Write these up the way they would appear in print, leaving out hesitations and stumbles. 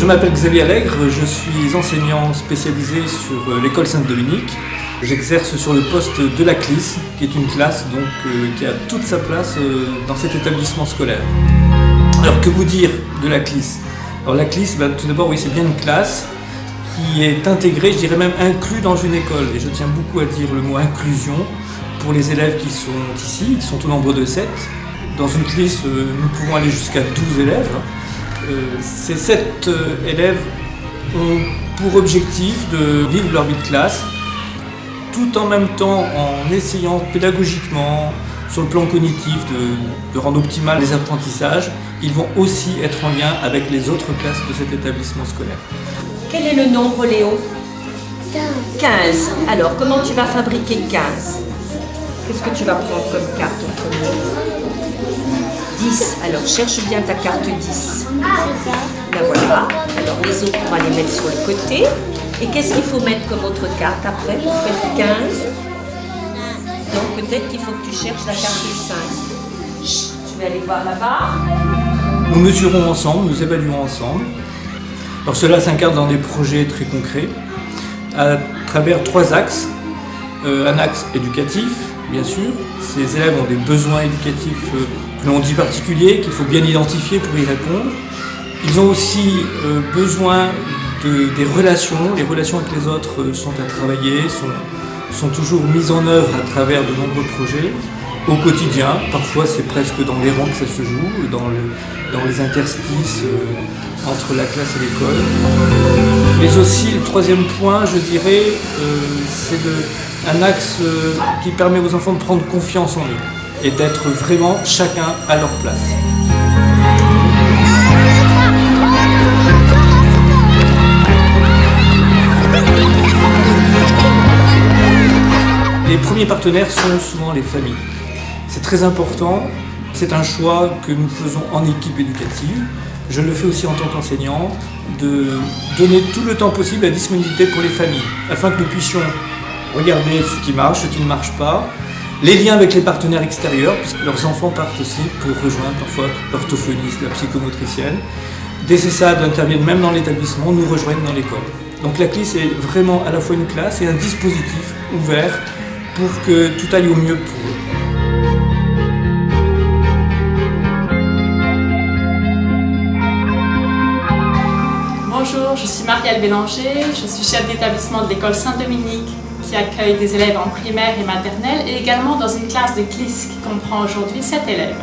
m'appelle Xavier Allègre, je suis enseignant spécialisé sur l'école Saint-Dominique. J'exerce sur le poste de la CLIS, qui est une classe qui a toute sa place dans cet établissement scolaire. Alors que vous dire de la CLIS? Alors la CLIS, tout d'abord, oui, c'est bien une classe qui est intégrée, je dirais même inclus dans une école. Et je tiens beaucoup à dire le mot inclusion pour les élèves qui sont ici, ils sont au nombre de 7. Dans une CLIS, nous pouvons aller jusqu'à 12 élèves. Ces 7 élèves ont pour objectif de vivre leur vie de classe, tout en même temps en essayant pédagogiquement, sur le plan cognitif, de rendre optimal les apprentissages. Ils vont aussi être en lien avec les autres classes de cet établissement scolaire. Quel est le nombre, Léo? 15. Alors, comment tu vas fabriquer 15? Qu'est-ce que tu vas prendre comme carte en premier? 10. Alors, cherche bien ta carte 10. Ben voilà. Alors, les autres, on va les mettre sur le côté. Et qu'est-ce qu'il faut mettre comme autre carte après pour faire 15? Donc, peut-être qu'il faut que tu cherches la carte 5. Tu vas aller voir là-bas. Nous mesurons ensemble, nous évaluons ensemble. Alors cela s'incarne dans des projets très concrets, à travers 3 axes. Un axe éducatif, bien sûr. Ces élèves ont des besoins éducatifs que l'on dit particuliers, qu'il faut bien identifier pour y répondre. Ils ont aussi besoin des relations. Les relations avec les autres sont à travailler, sont toujours mises en œuvre à travers de nombreux projets. Au quotidien, parfois c'est presque dans les rangs que ça se joue, dans les interstices entre la classe et l'école. Mais aussi le 3e point, je dirais, c'est un axe qui permet aux enfants de prendre confiance en eux et d'être vraiment chacun à leur place. Les premiers partenaires sont souvent les familles. C'est très important, c'est un choix que nous faisons en équipe éducative. Je le fais aussi en tant qu'enseignant, de donner tout le temps possible la disponibilité pour les familles, afin que nous puissions regarder ce qui marche, ce qui ne marche pas, les liens avec les partenaires extérieurs, puisque leurs enfants partent aussi pour rejoindre parfois l'orthophoniste, la psychomotricienne. Des CESAD interviennent même dans l'établissement, nous rejoignent dans l'école. Donc la CLIS est vraiment à la fois une classe et un dispositif ouvert pour que tout aille au mieux pour eux. Bonjour, je suis Marielle Bélanger, je suis chef d'établissement de l'école Saint-Dominique qui accueille des élèves en primaire et maternelle et également dans une classe de CLIS qui comprend aujourd'hui 7 élèves.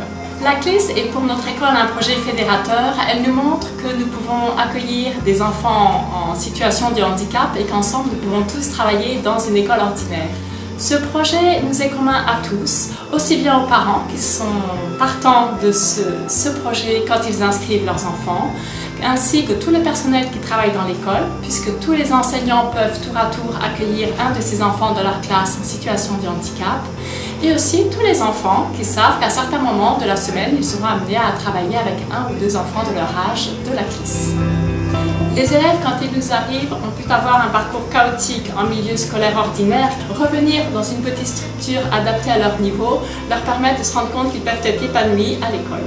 La CLIS est pour notre école un projet fédérateur. Elle nous montre que nous pouvons accueillir des enfants en situation de handicap et qu'ensemble nous pouvons tous travailler dans une école ordinaire. Ce projet nous est commun à tous, aussi bien aux parents qui sont partants de ce projet quand ils inscrivent leurs enfants, ainsi que tout le personnel qui travaille dans l'école, puisque tous les enseignants peuvent tour à tour accueillir un de ces enfants de leur classe en situation de handicap, et aussi tous les enfants qui savent qu'à certains moments de la semaine, ils seront amenés à travailler avec 1 ou 2 enfants de leur âge de la CLIS. Les élèves, quand ils nous arrivent, ont pu avoir un parcours chaotique en milieu scolaire ordinaire. Revenir dans une petite structure adaptée à leur niveau leur permet de se rendre compte qu'ils peuvent être épanouis à l'école.